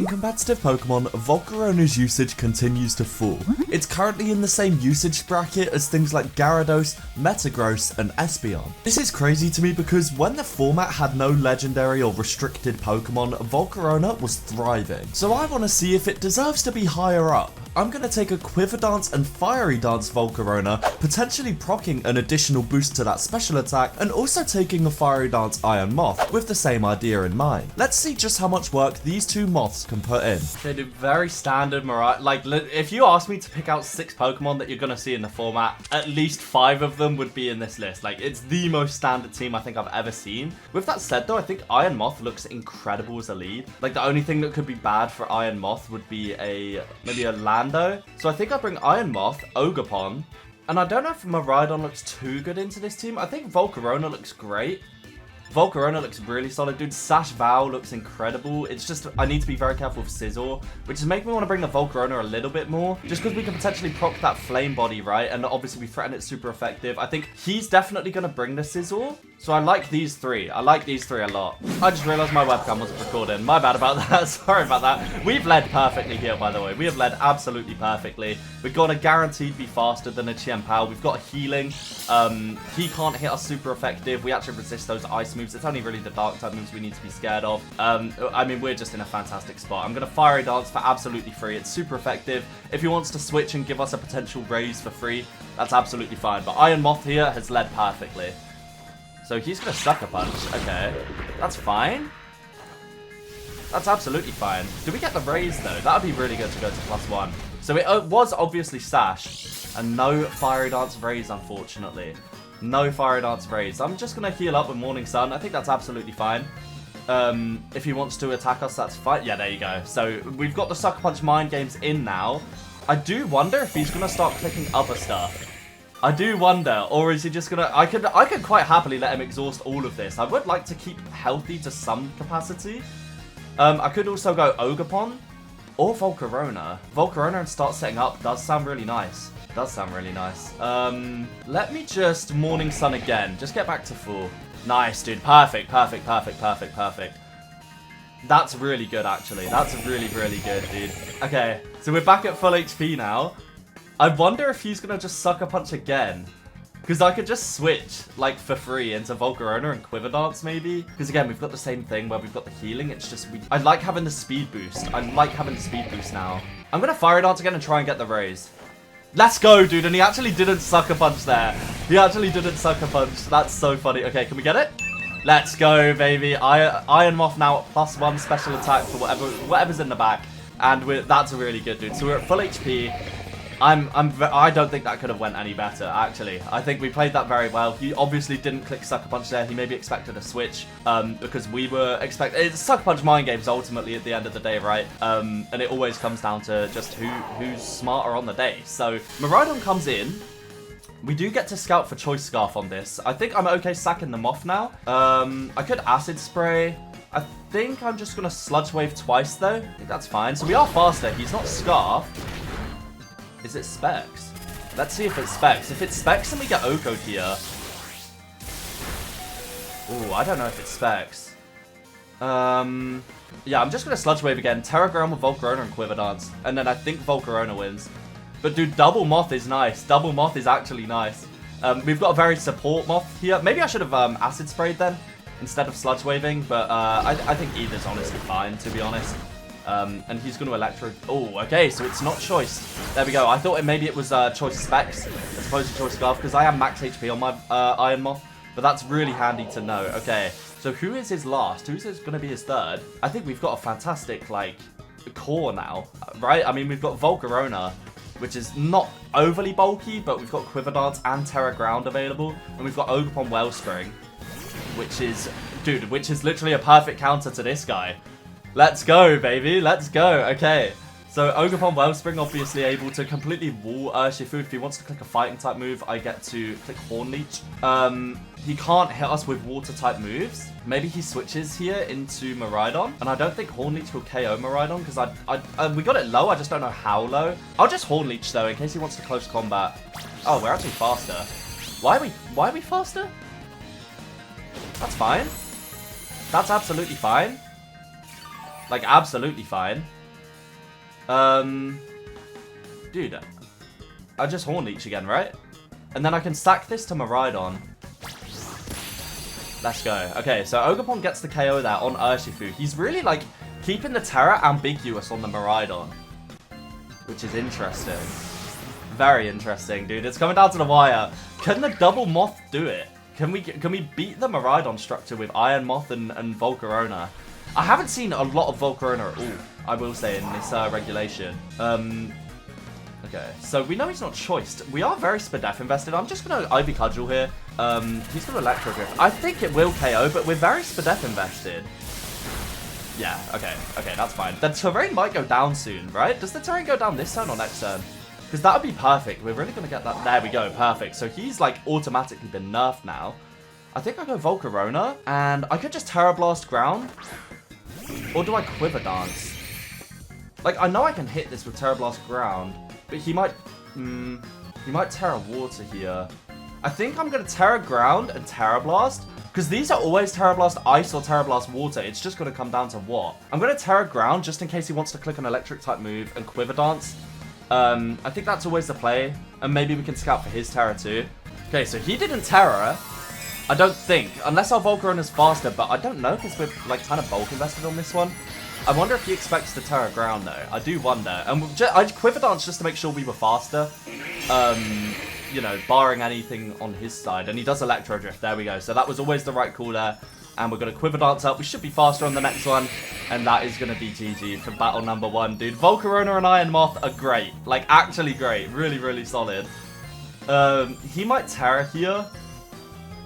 In competitive Pokemon, Volcarona's usage continues to fall. It's currently in the same usage bracket as things like Gyarados, Metagross, and Espeon. This is crazy to me because when the format had no legendary or restricted Pokemon, Volcarona was thriving. So I want to see if it deserves to be higher up. I'm going to take a Quiver Dance and Fiery Dance Volcarona, potentially proccing an additional boost to that special attack, and also taking a Fiery Dance Iron Moth with the same idea in mind. Let's see just how much work these two moths can put in. They do very standard like, if you ask me to pick out 6 Pokemon that you're going to see in the format, at least 5 of them would be in this list. Like, it's the most standard team I think I've ever seen. With that said though, I think Iron Moth looks incredible as a lead. Like, the only thing that could be bad for Iron Moth would be maybe a Lando. So I think I'll bring Iron Moth, Ogerpon, and I don't know if Miraidon looks too good into this team. I think Volcarona looks great. Volcarona looks really solid, dude. Sash Vow looks incredible. It's just, I need to be very careful with Scizor, which is making me want to bring the Volcarona a little bit more, just because we can potentially proc that Flame Body, right? And obviously we threaten it super effective. I think he's definitely going to bring the Scizor. So I like these 3. I like these 3 a lot. I just realized my webcam wasn't recording. My bad about that. Sorry about that. We've led perfectly here, by the way. We have led absolutely perfectly. We've got a guaranteed be faster than a Chien-Pao. We've got a healing. He can't hit us super effective. We actually resist those ice moves. It's only really the dark type moves we need to be scared of. I mean, we're just in a fantastic spot. I'm going to Fiery Dance for absolutely free. It's super effective. If he wants to switch and give us a potential raise for free, that's absolutely fine. But Iron Moth here has led perfectly. So he's going to Sucker Punch. Okay. That's fine. That's absolutely fine. Do we get the raise, though? That would be really good to go to +1. So it was obviously Sash. And no Fiery Dance raise, unfortunately. No Fiery Dance raise. I'm just going to heal up with Morning Sun. I think that's absolutely fine. If he wants to attack us, that's fine. Yeah, there you go. So we've got the Sucker Punch Mind Games in now. I do wonder if he's going to start clicking other stuff. I do wonder, or is he just gonna... I could quite happily let him exhaust all of this. I would like to keep healthy to some capacity. I could also go Ogerpon or Volcarona. Volcarona and start setting up does sound really nice. Does sound really nice. Let me just Morning Sun again. Just get back to full. Nice, dude. Perfect, perfect, perfect, perfect, perfect. That's really good, actually. That's really, really good, dude. Okay, so we're back at full HP now. I wonder if he's going to just Sucker Punch again. Because I could just switch, like, for free into Volcarona and Quiver Dance, maybe. Because, again, we've got the same thing where we've got the healing. It's just, I like having the speed boost. I like having the speed boost now. I'm going to Fiery Dance again and try and get the raise. Let's go, dude. And he actually didn't Sucker Punch there. He actually didn't Sucker Punch. That's so funny. Okay, can we get it? Let's go, baby. Iron Moth now at +1 special attack for whatever's in the back. And that's really good, dude. So we're at full HP. I don't think that could have went any better, actually. I think we played that very well. He obviously didn't click Sucker Punch there. He maybe expected a switch, because we were expecting... It's Sucker Punch mind games, ultimately, at the end of the day, right? And it always comes down to just who's smarter on the day. So, Miraidon comes in. We do get to scout for Choice Scarf on this. I think I'm okay sacking the Moth now. I could Acid Spray. I think I'm just going to Sludge Wave twice, though. I think that's fine. So we are faster. He's not Scarf. Is it Specs? Let's see if it's Specs. If it's Specs, then we get Oko here. Ooh, I don't know if it's Specs. Yeah, I'm just going to Sludge Wave again. Terra Ground with Volcarona and Quiver Dance. And then I think Volcarona wins. But dude, Double Moth is nice. Double Moth is actually nice. We've got a very support Moth here. Maybe I should have Acid Sprayed then, instead of Sludge Waving. But I think either's honestly fine, to be honest. And he's going to Electro... Oh, okay, so it's not Choice. There we go. I thought maybe it was Choice Specs as opposed to Choice Scarf, because I have max HP on my Iron Moth. But that's really handy to know. Okay, so who is his last? Who's going to be his third? I think we've got a fantastic, like, core now, right? I mean, we've got Volcarona, which is not overly bulky, but we've got Quiver Dance and Terra Ground available. And we've got Ogerpon Wellspring, which is... Dude, which is literally a perfect counter to this guy. Let's go, baby. Let's go. Okay. So, Ogerpon Wellspring obviously able to completely wall Urshifu. If he wants to click a fighting type move, I get to click Horn Leech. He can't hit us with water type moves. Maybe he switches here into Miraidon. And I don't think Horn Leech will KO Miraidon because we got it low. I just don't know how low. I'll just Horn Leech though in case he wants to close combat. Oh, we're actually faster. Why are we faster? That's fine. That's absolutely fine. Like, absolutely fine. Dude, I just Horn Leech again, right? And then I can sack this to Miraidon. Let's go. Okay, so Ogerpon gets the KO there on Urshifu. He's really, like, keeping the Terra ambiguous on the Miraidon, which is interesting. Very interesting, dude. It's coming down to the wire. Can the double Moth do it? Can we beat the Miraidon structure with Iron Moth and Volcarona? I haven't seen a lot of Volcarona at all, I will say, in this regulation. Okay, so we know he's not choiced. We are very Spadef invested. I'm just going to Ivy Cudgel here. He's going to Electro Drift. I think it will KO, but we're very Spadef invested. Yeah, okay, that's fine. The terrain might go down soon, right? Does the terrain go down this turn or next turn? Because that would be perfect. We're really going to get that. There we go, perfect. So he's, like, automatically been nerfed now. I think I go Volcarona, and I could just Terra Blast ground. Or do I Quiver Dance? Like, I know I can hit this with Terra Blast ground, but he might Terra Water here. I think I'm going to Terra Ground and Terra Blast, because these are always Terra Blast Ice or Terra Blast Water. It's just going to come down to what. I'm going to Terra Ground just in case he wants to click an Electric type move and Quiver Dance. I think that's always the play, and maybe we can scout for his Terra too. Okay, so he didn't Terra, I don't think, unless our Volcarona's faster, but I don't know because we're like kind of bulk invested on this one. I wonder if he expects to Terra Ground though. I do wonder, and I Quiver Dance just to make sure we were faster. You know, barring anything on his side, and he does Electro Drift. There we go. So that was always the right call there. And we're going to Quiver Dance up. We should be faster on the next one. And that is going to be GG for battle number 1, dude. Volcarona and Iron Moth are great. Like, actually great. Really, really solid. He might Terra here.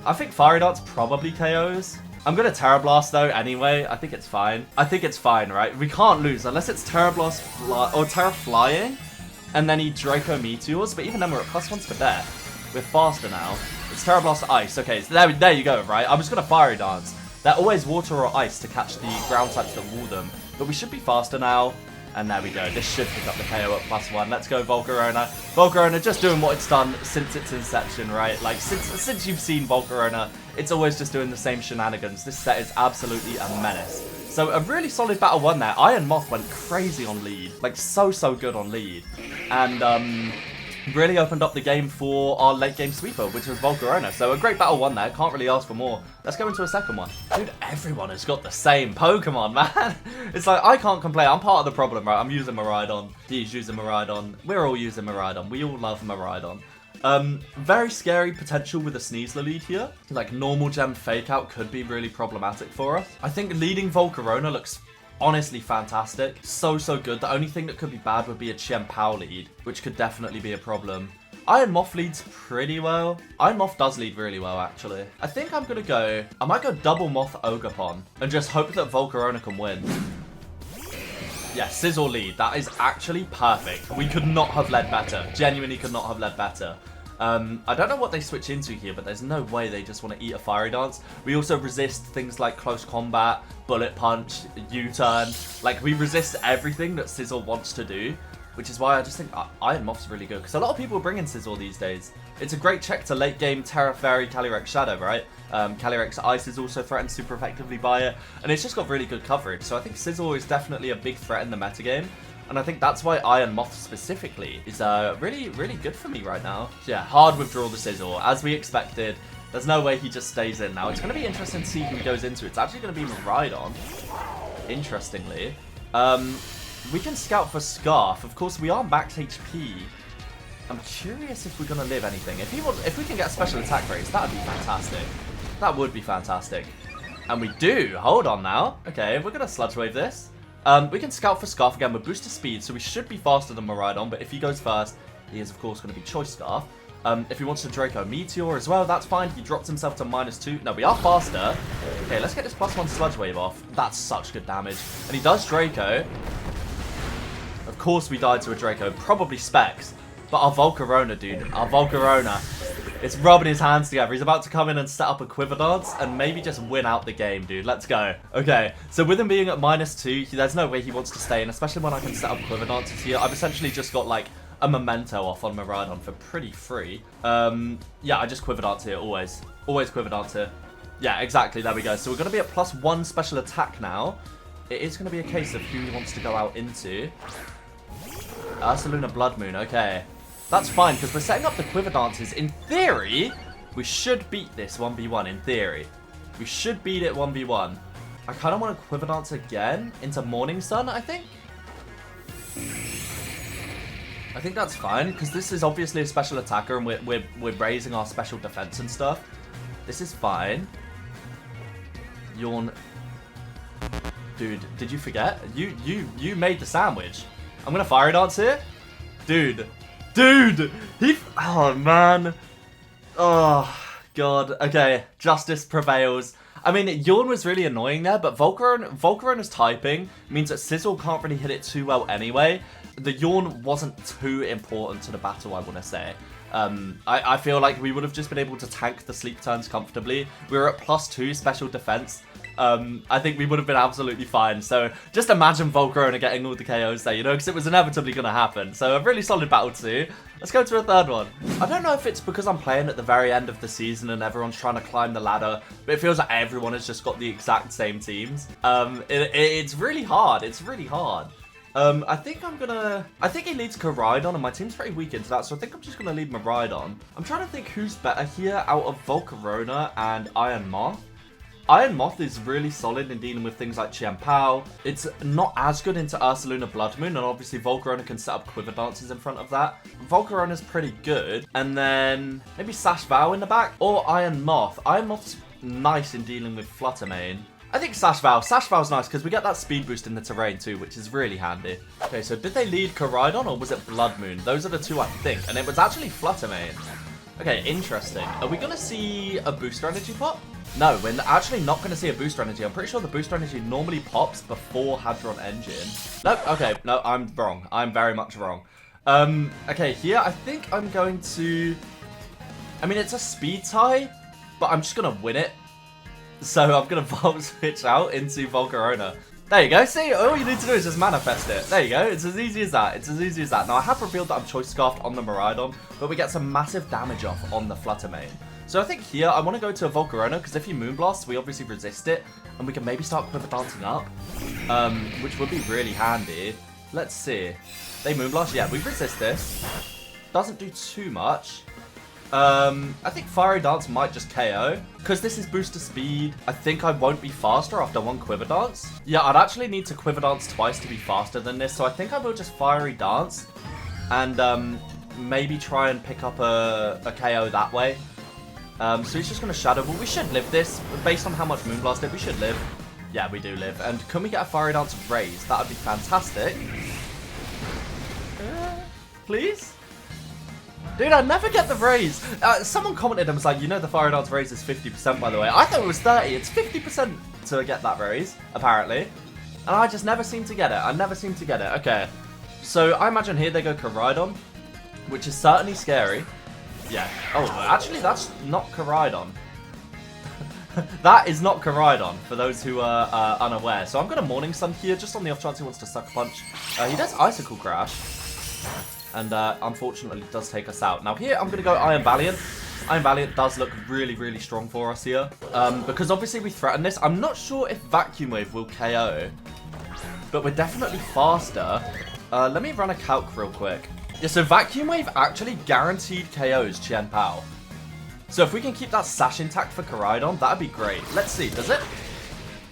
I think Fiery Dance probably KOs. I'm going to Terra Blast, though, anyway. I think it's fine. I think it's fine, right? We can't lose unless it's Terra Blast or Terra Flying. And then he Draco Meteors. But even then, we're at +1 for death. We're faster now. It's Terra Blast Ice. Okay, so there you go, right? I was going to Fiery Dance. They're always water or ice to catch the ground types that wall them. But we should be faster now. And there we go. This should pick up the KO at +1. Let's go, Volcarona. Volcarona just doing what it's done since its inception, right? Like, since you've seen Volcarona, it's always just doing the same shenanigans. This set is absolutely a menace. So, a really solid battle 1 there. Iron Moth went crazy on lead. Like, so good on lead. And, really opened up the game for our late game sweeper, which was Volcarona. So a great battle 1 there, can't really ask for more. Let's go into a second one. Dude, everyone has got the same Pokemon, man. It's like, I can't complain, I'm part of the problem, right? I'm using Miraidon, he's using Miraidon, we're all using Miraidon, we all love Miraidon. Very scary potential with a Sneasler lead here. Like, normal gem fake out could be really problematic for us. I think leading Volcarona looks honestly fantastic. So good. The only thing that could be bad would be a Chien-Pao lead, which could definitely be a problem. Iron Moth leads pretty well. Iron Moth does lead really well, actually. I think I'm gonna go... I might go double Moth Ogerpon and just hope that Volcarona can win. Yeah, Sizzle lead. That is actually perfect. We could not have led better. Genuinely could not have led better. I don't know what they switch into here, but there's no way they just want to eat a Fiery Dance. We also resist things like Close Combat, Bullet Punch, U-Turn. Like, we resist everything that Sizzle wants to do, which is why I just think Iron Moth's really good. Because a lot of people are bringing Sizzle these days. It's a great check to late game Terra Fairy, Calyrex Shadow, right? Calyrex Ice is also threatened super effectively by it, and it's just got really good coverage. So I think Sizzle is definitely a big threat in the metagame. And I think that's why Iron Moth specifically is really good for me right now. Yeah, hard withdrawal the Sizzle, as we expected. There's no way he just stays in now. It's going to be interesting to see who he goes into. It's actually going to be Miraidon, interestingly. We can scout for Scarf. Of course, we are max HP. I'm curious if we're going to live anything. If we can get special attack rates, that would be fantastic. That would be fantastic. And we do. Hold on now. Okay, we're going to Sludge Wave this. We can scout for Scarf again with boosted speed, so we should be faster than Miraidon, but if he goes first, he is of course going to be Choice Scarf. If he wants to Draco Meteor as well, that's fine. He drops himself to -2. No, we are faster. Okay, let's get this +1 Sludge Wave off. That's such good damage. And he does Draco. Of course we died to a Draco, probably Specs. But our Volcarona, dude, our Volcarona, it's rubbing his hands together. He's about to come in and set up a Quiver Dance and maybe just win out the game, dude. Let's go. Okay, so with him being at -2, there's no way he wants to stay in, especially when I can set up Quiver Dances here. I've essentially just got, like, a Memento off on Miraidon for pretty free. Yeah, I just Quiver Dance here, always. Always Quiver Dance here. Yeah, exactly, there we go. So we're going to be at +1 special attack now. it is going to be a case of who he wants to go out into. Ursaluna Blood Moon, okay. That's fine, because we're setting up the Quiver Dances. In theory, we should beat this 1v1, in theory. We should beat it 1v1. I kind of want to Quiver Dance again into Morning Sun, I think. I think that's fine, because this is obviously a special attacker, and we're raising our special defense and stuff. This is fine. Yawn. Dude, did you forget? You made the sandwich. I'm gonna Fiery Dance here. Dude, oh man. Oh god. Okay, justice prevails. I mean, Yawn was really annoying there, but Volcarona's typing means that Sizzle can't really hit it too well anyway. The Yawn wasn't too important to the battle, I want to say. I feel like we would have just been able to tank the sleep turns comfortably. We were at +2 special defense. I think we would have been absolutely fine. So just imagine Volcarona getting all the KOs there, you know, because it was inevitably going to happen. So a really solid battle too. Let's go to a third one. I don't know if it's because I'm playing at the very end of the season and everyone's trying to climb the ladder, but it feels like everyone has just got the exact same teams. It's really hard. It's really hard. I think he leads Koraidon, and my team's pretty weak into that, so I think I'm just gonna lead Miraidon. I'm trying to think who's better here out of Volcarona and Iron Moth. Iron Moth is really solid in dealing with things like Qianpao. It's not as good into Ursaluna Blood Moon, and obviously Volcarona can set up Quiver Dances in front of that. Volcarona's pretty good, and then maybe Sash Vow in the back, or Iron Moth. Iron Moth's nice in dealing with Fluttermane. I think Sash Vow. Sash Vow's nice because we get that speed boost in the terrain too, which is really handy. Okay, so did they lead Koraidon or was it Blood Moon? Those are the two I think, and it was actually Fluttermane. Okay, interesting. Are we going to see a booster energy pop? No, we're actually not going to see a booster energy. I'm pretty sure the booster energy normally pops before Hadron Engine. Nope, okay, no, I'm wrong. I'm very much wrong. Okay, here I think I'm going to... I mean, it's a speed tie, but I'm just going to win it. So I'm going to Volt Switch out into Volcarona. There you go. See, all you need to do is just manifest it. There you go. It's as easy as that. It's as easy as that. Now, I have revealed that I'm Choice Scarfed on the Miraidon, but we get some massive damage off on the Fluttermane. So I think here, I want to go to a Volcarona, because if you Moonblast, we obviously resist it, and we can maybe start Quiver Dancing up, which would be really handy. Let's see. They Moonblast? Yeah, we resist this. Doesn't do too much. I think Fiery Dance might just KO. Because this is booster speed, I think I won't be faster after one Quiver Dance. Yeah, I'd actually need to Quiver Dance twice to be faster than this, so I think I will just Fiery Dance and maybe try and pick up a KO that way. So he's just going to Shadow Ball. We should live this. Based on how much Moonblast did, we should live. Yeah, we do live. And can we get a Fiery Dance raise? That would be fantastic. Please? Dude, I never get the raise. Someone commented and was like, you know the Fiery Dance raise is 50% by the way. I thought it was 30. It's 50% to get that raise, apparently. And I just never seem to get it. I never seem to get it. Okay. So I imagine here they go Koraidon, which is certainly scary. Yeah. Oh, actually that's not Koraidon. That is not Koraidon, for those who are unaware. So I'm going to Morning Sun here, just on the off chance he wants to Sucker Punch. He does Icicle Crash. And unfortunately does take us out. Now here I'm going to go Iron Valiant. Iron Valiant does look really, really strong for us here. Because obviously we threaten this. I'm not sure if Vacuum Wave will KO. But we're definitely faster. Let me run a calc real quick. Yeah, so Vacuum Wave actually guaranteed KOs Qianpao. So if we can keep that Sash intact for Koraidon, that'd be great. Let's see, does it?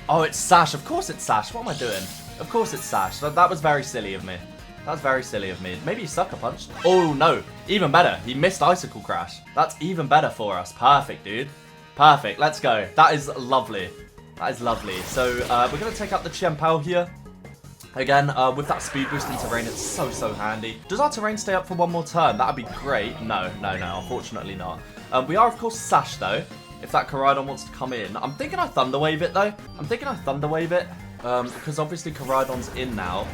Oh, it's Sash. Of course it's Sash. What am I doing? Of course it's Sash. That was very silly of me. That was very silly of me. Maybe he Sucker Punched. Oh, no. Even better. He missed Icicle Crash. That's even better for us. Perfect, dude. Perfect. Let's go. That is lovely. That is lovely. So, we're going to take out the Qianpao here. Again, with that speed boost in terrain, it's so, so handy. Does our terrain stay up for one more turn? That'd be great. No, unfortunately not. We are, of course, Sash, though, if that Koraidon wants to come in. I'm thinking I Thunder Wave it, though. I'm thinking I Thunder Wave it, because obviously Koraidon's in now.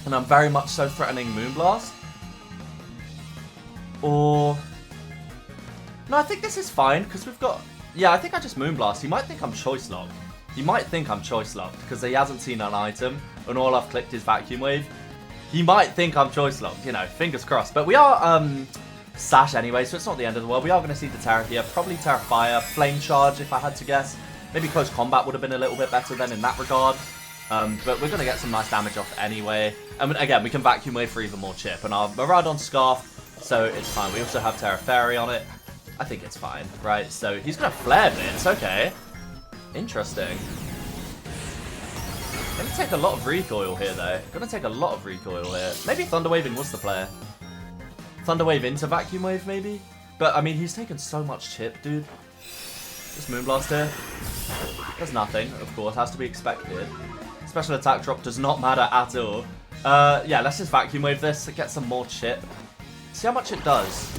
And I'm very much so threatening Moonblast. Or... No, I think this is fine, because we've got... Yeah, I think I just Moonblast. He might think I'm Choice Locked. He might think I'm Choice Locked, because he hasn't seen an item, and all I've clicked is Vacuum Wave. He might think I'm Choice Locked, you know, fingers crossed. But we are, Sash anyway, so it's not the end of the world. We are going to see the Terra here. Probably Terra Fire, Flame Charge, if I had to guess. Maybe Close Combat would have been a little bit better then in that regard. But we're going to get some nice damage off anyway. And again, we can Vacuum Wave for even more chip. And our Miraidon Scarf, so it's fine. We also have Terra Fairy on it. I think it's fine, right? So he's going to Flare Bits, okay. Interesting. Gonna take a lot of recoil here, though. Gonna take a lot of recoil here. Maybe Thunder Waving was the play. Thunder Wave into Vacuum Wave, maybe? But, I mean, he's taken so much chip, dude. Just Moonblast here. There's nothing, of course. Has to be expected. Special attack drop does not matter at all. Yeah, let's just Vacuum Wave this to get some more chip. See how much it does.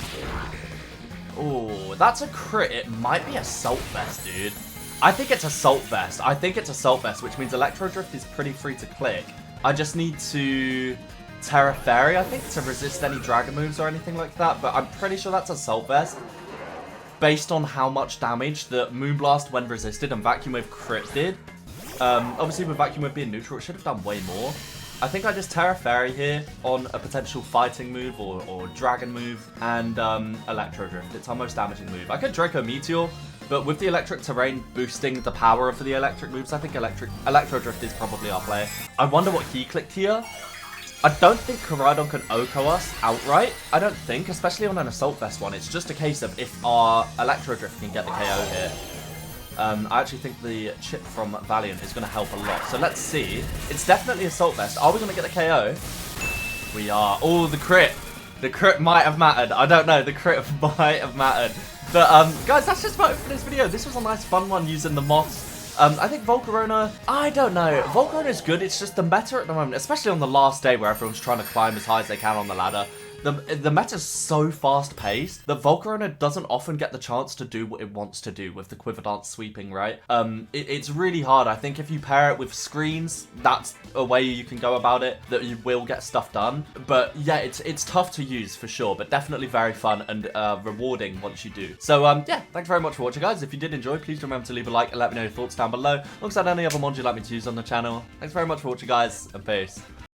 Oh, that's a crit. It might be Assault Vest, dude. I think it's Assault Vest. I think it's Assault Vest, which means Electro Drift is pretty free to click. I just need to Terra Fairy, I think, to resist any Dragon moves or anything like that, but I'm pretty sure that's Assault Vest. Based on how much damage that Moonblast, when resisted, and Vacuum Wave crit did. Obviously, with Vacuum Wave being neutral, it should have done way more. I think I just Terra Fairy here on a potential fighting move or dragon move, and Electro Drift. It's our most damaging move. I could Draco Meteor, but with the electric terrain boosting the power of the electric moves, I think Electro Drift is probably our play. I wonder what he clicked here. I don't think Koraidon can OHKO us outright. I don't think, especially on an Assault Vest one. It's just a case of if our Electro Drift can get the KO here. I actually think the chip from Valiant is going to help a lot. So let's see. It's definitely Assault Vest. Are we going to get the KO? We are. Oh, the crit. The crit might have mattered. I don't know. The crit might have mattered. But, guys, that's just about it for this video. This was a nice fun one using the moths. I think Volcarona, I don't know. Volcarona is good. It's just the meta at the moment, especially on the last day where everyone's trying to climb as high as they can on the ladder. The meta is so fast-paced that Volcarona doesn't often get the chance to do what it wants to do with the Quiver Dance sweeping, right? It's really hard. I think if you pair it with screens, that's a way you can go about it, that you will get stuff done. But yeah, it's tough to use for sure, but definitely very fun and rewarding once you do. So yeah, thanks very much for watching, guys. If you did enjoy, please remember to leave a like and let me know your thoughts down below, alongside any other mods you'd like me to use on the channel. Thanks very much for watching, guys, and peace.